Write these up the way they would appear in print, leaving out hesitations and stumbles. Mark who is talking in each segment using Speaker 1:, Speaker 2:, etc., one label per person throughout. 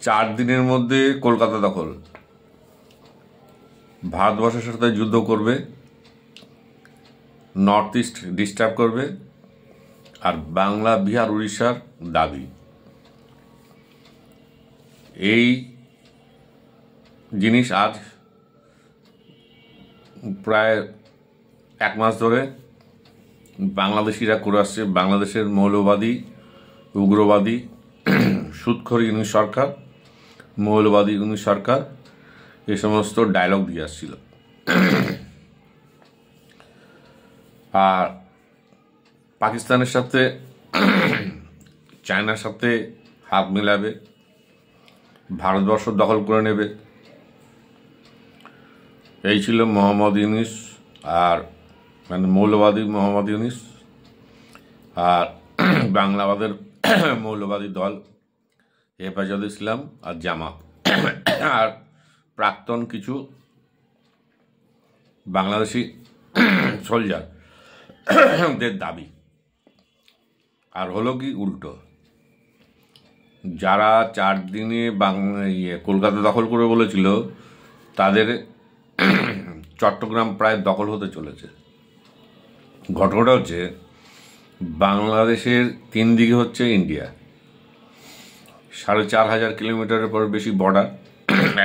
Speaker 1: 4 দিনের মধ্যে কলকাতা দখল, ভারতবর্ষের সাথে যুদ্ধ করবে, নর্থ ইস্ট ডিস্টার্ব করবে, আর বাংলা, বিহার, উড়িষ্যার দাবি। এই জিনিস আজ প্রায় 1 মাস ধরে বাংলাদেশিরা করে আসছে। বাংলাদেশের মৌলবাদী, উগ্রবাদী, সুদখোর ইউনিট সরকার, মৌলবাদী ইউনিট সরকার এই সমস্ত ডায়লগ দিয়ে আসছিল। আর পাকিস্তানের সাথে, চায়নার সাথে হাত মিলাবে, ভারতবর্ষ দখল করে নেবে। এই ছিল মোহাম্মদ ইউনিস, আর মানে মৌলবাদী মোহাম্মদ ইউনিস, আর বাংলাবাদের মৌলবাদী দল হেফাজত ইসলাম আর জামাত, আর প্রাক্তন কিছু বাংলাদেশি সোলজারদের দাবি। আর হলো কি উল্টো, যারা 4 দিনে কলকাতা দখল করে বলেছিল, তাদের চট্টগ্রাম প্রায় দখল হতে চলেছে। ঘটনাটা হচ্ছে, বাংলাদেশের 3 দিকে হচ্ছে ইন্ডিয়া, 4,500 কিলোমিটারের পর বেশি বর্ডার।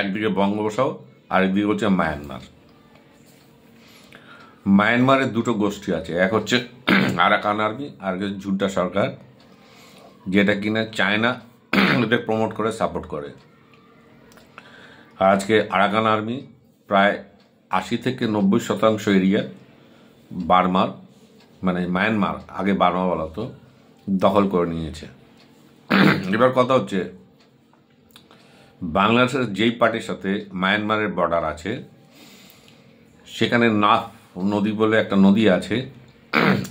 Speaker 1: একদিকে বঙ্গোপসাগর, আরেকদিকে হচ্ছে মায়ানমার। মায়ানমারের 2টো গোষ্ঠী আছে, এক হচ্ছে আরাকান আর্মি, আর ঝুন্টা সরকার, যেটা কিনা চায়না ওদের প্রমোট করে, সাপোর্ট করে। আজকে আরাকান আর্মি প্রায় 80 থেকে 90% এরিয়া বার্মার, মানে মায়ানমার, আগে বার্মা বলা হতো, দখল করে নিয়েছে। এবার কথা হচ্ছে, বাংলাদেশের যেই পার্টির সাথে মায়ানমারের বর্ডার আছে, সেখানে নাফ নদী বলে একটা নদী আছে।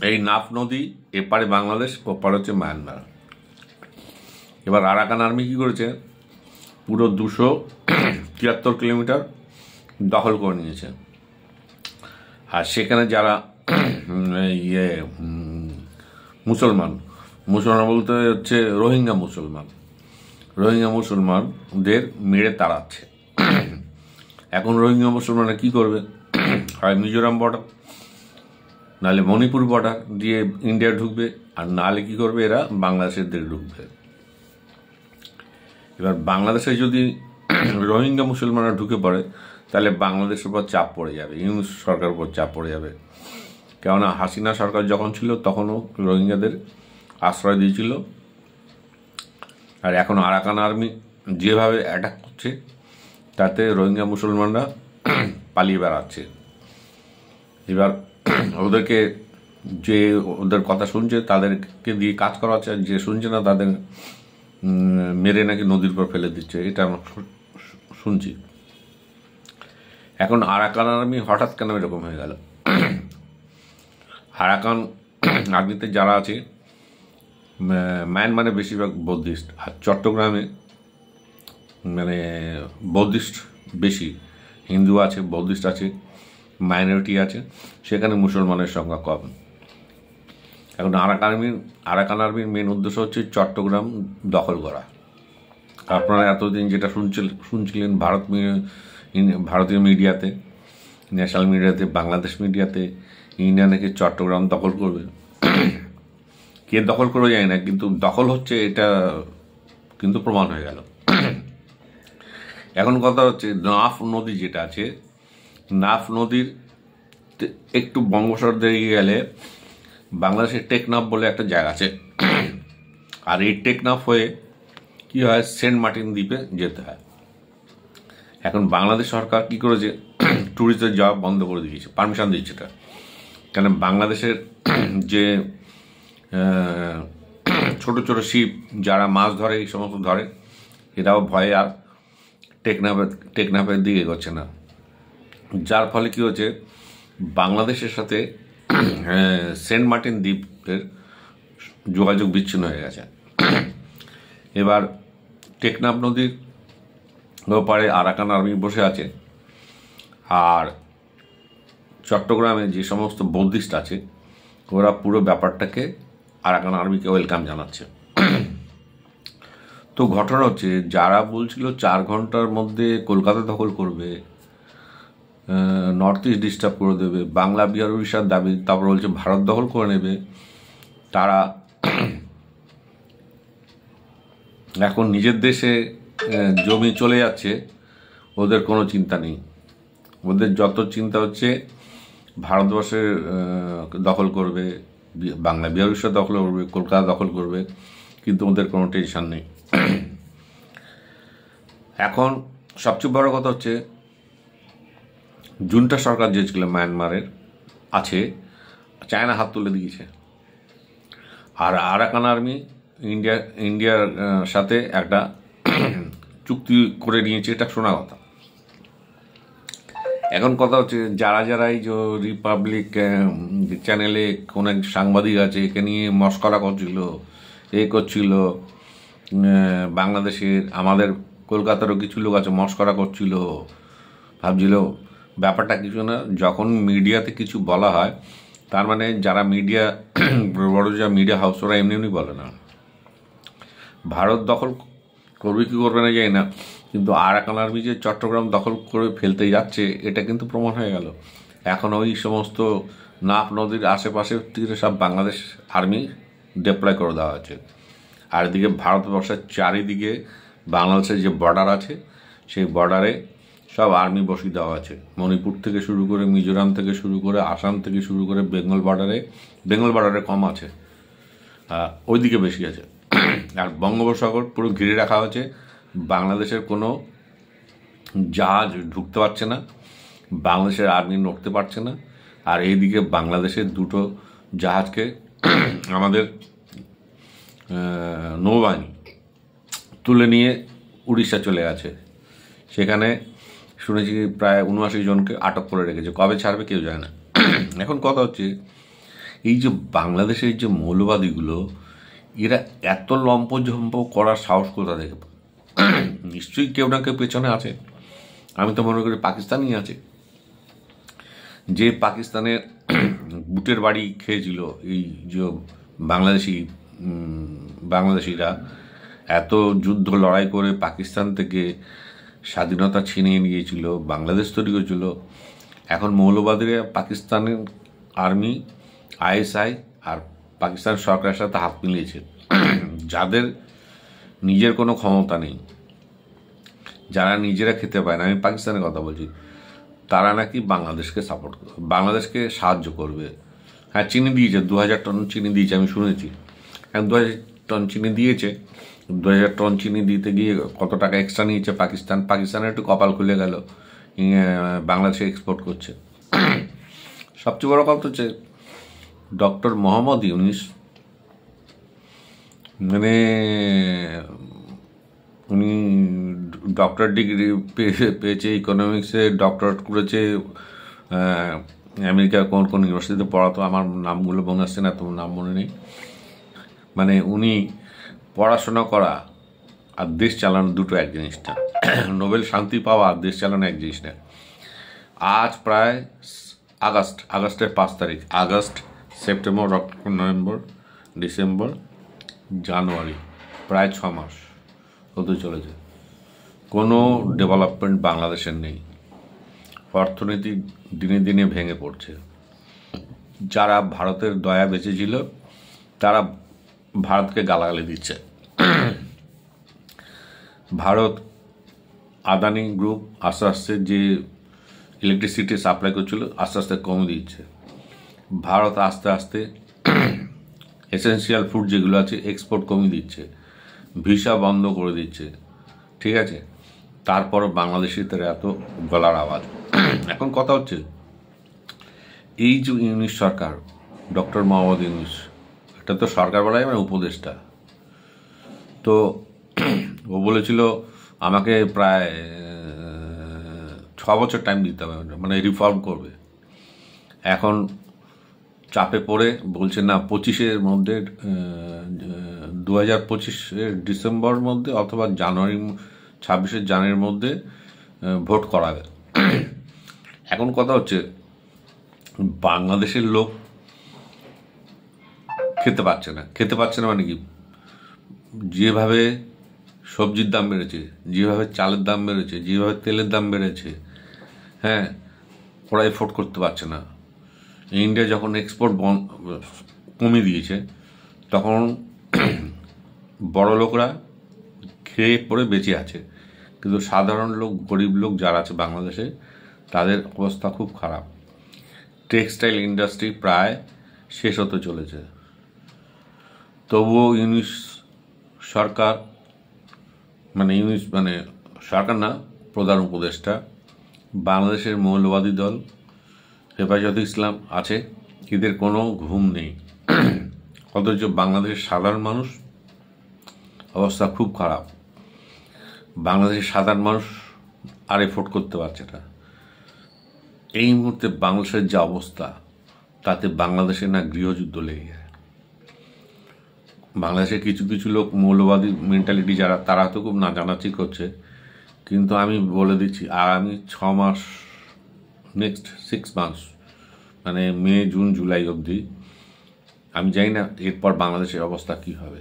Speaker 1: এই নাফ নদী এপারে বাংলাদেশ, ওপারে হচ্ছে মায়ানমার। এবার আরাকান আর্মি কি করেছে, পুরো 273 কিলোমিটার দখল করে নিয়েছে। আর সেখানে যারা মুসলমান বলতে হচ্ছে রোহিঙ্গা মুসলমানদের মেরে তাড়াচ্ছে। এখন রোহিঙ্গা মুসলমানরা কি করবে, হয় মিজোরাম বর্ডার, নাহলে মণিপুর বর্ডার দিয়ে ইন্ডিয়া ঢুকবে, আর নাহলে কি করবে, এরা বাংলাদেশের দিকে ঢুকবে। এবার বাংলাদেশে যদি রোহিঙ্গা মুসলমানরা ঢুকে পড়ে, তাহলে বাংলাদেশের উপর চাপ পড়ে যাবে, ইউনিট সরকারের উপর চাপ পড়ে যাবে। কেননা হাসিনা সরকার যখন ছিল, তখনও রোহিঙ্গাদের আশ্রয় দিয়েছিল। আর এখন আরাকান আর্মি যেভাবে অ্যাটাক করছে, তাতে রোহিঙ্গা মুসলমানরা পালিয়ে বেড়াচ্ছে। এবার ওদেরকে, যে ওদের কথা শুনছে তাদেরকে দিয়ে কাজ করাচ্ছে, আর যে শুনছে না তাদের মেরে নাকি নদীর পর ফেলে দিচ্ছে, এটা আমরা শুনছি। এখন আরাকান আর্মি হঠাৎ কেন এরকম হয়ে গেল? আরাকান আর্মিতে যারা আছে, মায়ানমারে বেশিরভাগ বৌদ্ধিস্ট, আর চট্টগ্রামে মানে বৌদ্ধিস্ট বেশি, হিন্দু আছে, বৌদ্ধিস্ট আছে, মাইনরিটি আছে, সেখানে মুসলমানের সংখ্যা কম। এখন আরাকান আর্মির মেন উদ্দেশ্য হচ্ছে চট্টগ্রাম দখল করা। আপনারা এতদিন যেটা শুনছিলেন ভারতীয় মিডিয়াতে, ন্যাশনাল মিডিয়াতে, বাংলাদেশ মিডিয়াতে, ইন্ডিয়া নাকি চট্টগ্রাম দখল করবে। কে দখল করে যায় না, কিন্তু দখল হচ্ছে, এটা কিন্তু প্রমাণ হয়ে গেল। এখন কথা হচ্ছে, নাফ নদী যেটা আছে, নাফ নদীর একটু বঙ্গোপসাগর দিয়ে গেলে বাংলাদেশের টেকনাফ বলে একটা জায়গা আছে। আর এই টেকনাফ হয়ে কি হয়, সেন্ট মার্টিন দ্বীপে যেতে হয়। এখন বাংলাদেশ সরকার কি করেছে, ট্যুরিস্টদের যাওয়া বন্ধ করে দিয়েছে, পারমিশন দিচ্ছে এটা। কেন, বাংলাদেশের যে ছোট ছোট শিপ যারা মাছ ধরে, এই সমস্ত ধরে, এরাও ভয়ে আর টেকনাফের দিকে এগোচ্ছে না। যার ফলে কি হচ্ছে, বাংলাদেশের সাথে সেন্ট মার্টিন দ্বীপের যোগাযোগ বিচ্ছিন্ন হয়ে গেছে। এবার টেকনাফ নদীর ওপারে আরাকান আর্মি বসে আছে, আর চট্টগ্রামে যে সমস্ত বৌদ্ধিস্ট আছে, ওরা পুরো ব্যাপারটাকে আরাকান আর্মিকে ওয়েলকাম জানাচ্ছে। তো ঘটনা হচ্ছে, যারা বলছিল 4 ঘন্টার মধ্যে কলকাতা দখল করবে, নর্থ ইস্ট ডিস্টার্ব করে দেবে, বাংলা বিহার উড়িষ্যার দাবি, তারপর বলছে ভারত দখল করে নেবে, তারা এখন নিজের দেশে জমি চলে যাচ্ছে, ওদের কোনো চিন্তা নেই। ওদের যত চিন্তা হচ্ছে ভারতবর্ষের দখল করবে, বাংলা বিহার উড়িষ্যা দখল করবে, কলকাতা দখল করবে, কিন্তু ওদের কোনো টেনশন নেই। এখন সবচেয়ে বড় কথা হচ্ছে, জুনটা সরকার যে ছিল মায়ানমারের আছে, চায়না হাত তুলে দিয়েছে। আর আরাকান আর্মি ইন্ডিয়ার সাথে একটা চুক্তি করে নিয়েছে, এটা শোনা কথা। এখন কথা হচ্ছে, যারা যারা এই যে রিপাবলিক চ্যানেলে কোন এক সাংবাদিক আছে, একে নিয়ে মস্করা করছিল, করছিল, বাংলাদেশের আমাদের কলকাতারও কিছু লোক আছে মস্করা করছিল, ভাবছিল ব্যাপারটা কিছু না। যখন মিডিয়াতে কিছু বলা হয়, তার মানে যারা মিডিয়া বড় যা মিডিয়া হাউস, ওরা এমনি এমনি বলে না। ভারত দখল করবে কি করবে না জানি না, কিন্তু আরাকান আর্মি যে চট্টগ্রাম দখল করে ফেলতে যাচ্ছে, এটা কিন্তু প্রমাণ হয়ে গেল। এখন ওই সমস্ত নাফ নদীর আশেপাশে থেকে সব বাংলাদেশ আর্মি ডিপ্লয় করে দেওয়া হয়েছে। আর এদিকে ভারতবর্ষের চারিদিকে বাংলাদেশের যে বর্ডার আছে, সেই বর্ডারে সব আর্মি বসিয়ে দেওয়া আছে। মণিপুর থেকে শুরু করে, মিজোরাম থেকে শুরু করে, আসাম থেকে শুরু করে, বেঙ্গল বর্ডারে কম আছে, ওইদিকে বেশি আছে। আর বঙ্গোপসাগর পুরো ঘিরে রাখা হয়েছে, বাংলাদেশের কোনো জাহাজ ঢুকতে পারছে না, বাংলাদেশের আর্মি নড়তে পারছে না। আর এইদিকে বাংলাদেশের 2টো জাহাজকে আমাদের নৌবাহিনী তুলে নিয়ে উড়িষ্যা চলে গেছে। সেখানে শুনেছি প্রায় 79 জনকে আটক করে রেখেছে, কবে ছাড়বে কেউ জানে না। এখন কথা হচ্ছে, এই যে বাংলাদেশের যে মৌলবাদীগুলো, এরা এত লম্পঝম্প করার সাহস কোথা থেকে? নিশ্চয়ই কেউ না কেউ পেছনে আছে। আমি তো মনে করি পাকিস্তানই আছে, যে পাকিস্তানের বুটের বাড়ি খেয়েছিল এই যে বাংলাদেশিরা, এত যুদ্ধ লড়াই করে পাকিস্তান থেকে স্বাধীনতা ছিনিয়ে নিয়েছিল, বাংলাদেশ তৈরি করেছিল। এখন মৌলবাদীরা পাকিস্তানের আর্মি, ISI আর পাকিস্তান সরকারের সাথে হাত মিলিয়েছে। যাদের নিজের কোনো ক্ষমতা নেই, যারা নিজেরা খেতে পায় না, আমি পাকিস্তানের কথা বলছি, তারা নাকি বাংলাদেশকে সাপোর্ট করবে, বাংলাদেশকে সাহায্য করবে। হ্যাঁ, চিনি দিয়েছে, 2000 টন চিনি দিয়েছে, আমি শুনেছি। এখন 2000 টন চিনি দিয়েছে, 2000 টন চিনি দিতে গিয়ে কত টাকা এক্সট্রা নিয়েছে পাকিস্তানের একটু কপাল খুলে গেল, বাংলাদেশে এক্সপোর্ট করছে। সবচেয়ে বড় কথা হচ্ছে, ডক্টর মোহাম্মদ ইউনূস, মানে উনি ডক্টর ডিগ্রি পেয়েছে, ইকোনমিক্সে ডক্টরেট করেছে, আমেরিকার কোন কোন ইউনিভার্সিটিতে পড়াতো, আমার নামগুলো মনে আসছে না, তোমার নাম মনে নেই। মানে উনি পড়াশোনা করা আর দেশ চালানো দুটো এক জিনিস না, নোবেল শান্তি পাওয়া আর দেশ চালানো এক জিনিস না। আজ প্রায় আগস্টের 5 তারিখ, August, September, October, November, December, January, প্রায় 6 মাস হতে চলেছে। কোনো ডেভেলপমেন্ট বাংলাদেশের নেই, অর্থনীতি দিনে দিনে ভেঙে পড়ছে। যারা ভারতের দয়া বেঁচেছিল, তারা ভারতকে গালাগালি দিচ্ছে। ভারত আদানি গ্রুপ আস্তে আস্তে যে ইলেকট্রিসিটি সাপ্লাই করছিল, আস্তে আস্তে কমে দিচ্ছে। ভারত আস্তে আস্তে এসেন্সিয়াল ফুড যেগুলো আছে, এক্সপোর্ট কমিয়ে দিচ্ছে, ভিসা বন্ধ করে দিচ্ছে, ঠিক আছে। তারপর বাংলাদেশিদের এত গলার আওয়াজ। এখন কথা হচ্ছে, এই যে ইউনূস সরকার, ডক্টর মোহাম্মদ ইউনূস, এটা তো সরকার বলাই মানে উপদেষ্টা। তো ও বলেছিল আমাকে প্রায় 6 বছর টাইম দিতে হবে, মানে রিফর্ম করবে। এখন চাপে পড়ে বলছে না, 25-এর মধ্যে, 2025-এর ডিসেম্বর মধ্যে অথবা 26-এর জানুয়ারির মধ্যে ভোট করাবে। এখন কথা হচ্ছে, বাংলাদেশের লোক খেতে পাচ্ছে না মানে কি, যেভাবে সবজির দাম বেড়েছে, যেভাবে চালের দাম বেড়েছে, যেভাবে তেলের দাম বেড়েছে, হ্যাঁ, ওরা এফোর্ড করতে পারছে না। ইন্ডিয়া যখন এক্সপোর্ট কমিয়ে দিয়েছে, তখন বড় লোকরা খেয়ে পড়ে বেঁচে আছে, কিন্তু সাধারণ লোক, গরিব লোক যারা আছে বাংলাদেশে, তাদের অবস্থা খুব খারাপ। টেক্সটাইল ইন্ডাস্ট্রি প্রায় শেষ হতে চলেছে। তবুও ইউনিস সরকার, মানে সরকার না, প্রধান উপদেষ্টা, বাংলাদেশের মৌলবাদী দল হেফাজতে ইসলাম আছে, এদের কোনো ঘুম নেই। অথচ বাংলাদেশের সাধারণ মানুষ অবস্থা খুব খারাপ। বাংলাদেশের সাধারণ মানুষ আর এফোর্ড করতে পারছে না। এই মুহূর্তে বাংলাদেশের যে অবস্থা, তাতে বাংলাদেশে না গৃহযুদ্ধ লেগে যায়। বাংলাদেশে কিছু কিছু লোক মৌলবাদী মেন্টালিটি যারা, তারা তো খুব নাচানাচি করছে, কিন্তু আমি বলে দিচ্ছি আগামী 6 মাস, নেক্সট 6 মান্থস, মানে মে, জুন, জুলাই অবধি, আমি জানি না এরপর বাংলাদেশের অবস্থা কি হবে।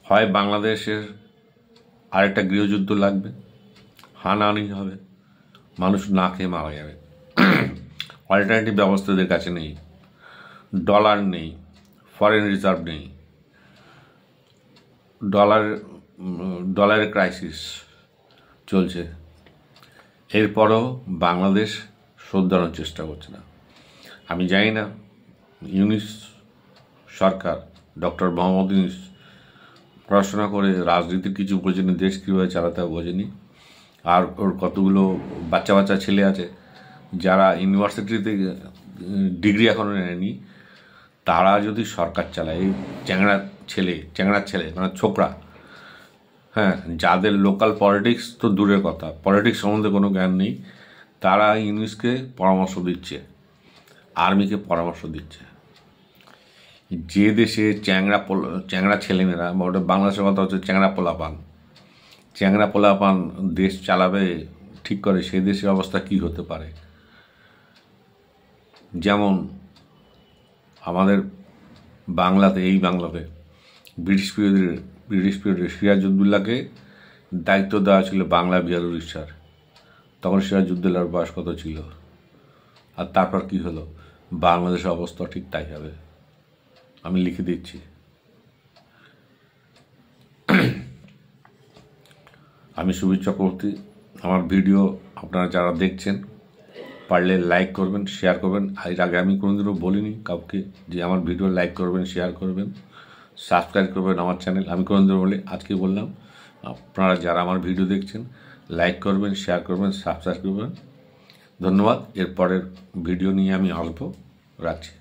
Speaker 1: হয় বাংলাদেশের আরেকটা গৃহযুদ্ধ লাগবে, হানাহানি হবে, মানুষ না খেয়ে মারা যাবে। অল্টারনেটিভ ব্যবস্থা এদের কাছে নেই। ডলার নেই, ফরেন রিজার্ভ নেই, ডলারের ক্রাইসিস চলছে। এরপরও বাংলাদেশ শোধরানোর চেষ্টা করছে না। আমি জানি না ইউনিস সরকার, ডক্টর মোহাম্মদ ইউনিস পড়াশোনা করে রাজনীতির কিছু বোঝেনি, দেশ কীভাবে চালাতে হবে বোঝেনি। আর ওর কতগুলো বাচ্চা বাচ্চা ছেলে আছে যারা ইউনিভার্সিটিতে ডিগ্রি এখনও নেয়নি, তারা যদি সরকার চালায়, এই চ্যাংড়ার ছেলে মানে ছোকরা, হ্যাঁ, যাদের লোকাল পলিটিক্স তো দূরের কথা, পলিটিক্স সম্বন্ধে কোনো জ্ঞান নেই, তারা ইউনিসকে পরামর্শ দিচ্ছে, আর্মিকে পরামর্শ দিচ্ছে। যে দেশে চ্যাংড়া ছেলেমেয়েরা, বা ওটা বাংলাদেশের কথা হচ্ছে চ্যাংড়া পোলাপান দেশ চালাবে ঠিক করে, সেই দেশের অবস্থা কি হতে পারে? যেমন আমাদের বাংলাতে, এই বাংলাতে ব্রিটিশ পিরিয়ডে সিরাজউদ্দৌলাকে দায়িত্ব দেওয়া ছিল বাংলা, বিহার, উড়িষ্যার। তখন সিরাজউদ্দৌলার বয়স কত ছিল? আর তারপর কি হলো? বাংলাদেশের অবস্থা ঠিক তাই হবে, আমি লিখে দিচ্ছি। আমি সুবীর চক্রবর্তী। আমার ভিডিও আপনারা যারা দেখছেন, পারলে লাইক করবেন, শেয়ার করবেন। এর আগে আমি কোনোদিনও বলিনি কাউকে যে আমার ভিডিও লাইক করবেন, শেয়ার করবেন, সাবস্ক্রাইব করবেন আমার চ্যানেল। আমি কোনোদিনও বলি, আজকে বললাম। আপনারা যারা আমার ভিডিও দেখছেন, লাইক করবেন, শেয়ার করবেন, সাবস্ক্রাইব করবেন। ধন্যবাদ। এরপরের ভিডিও নিয়ে আমি আসবো। রাখছি।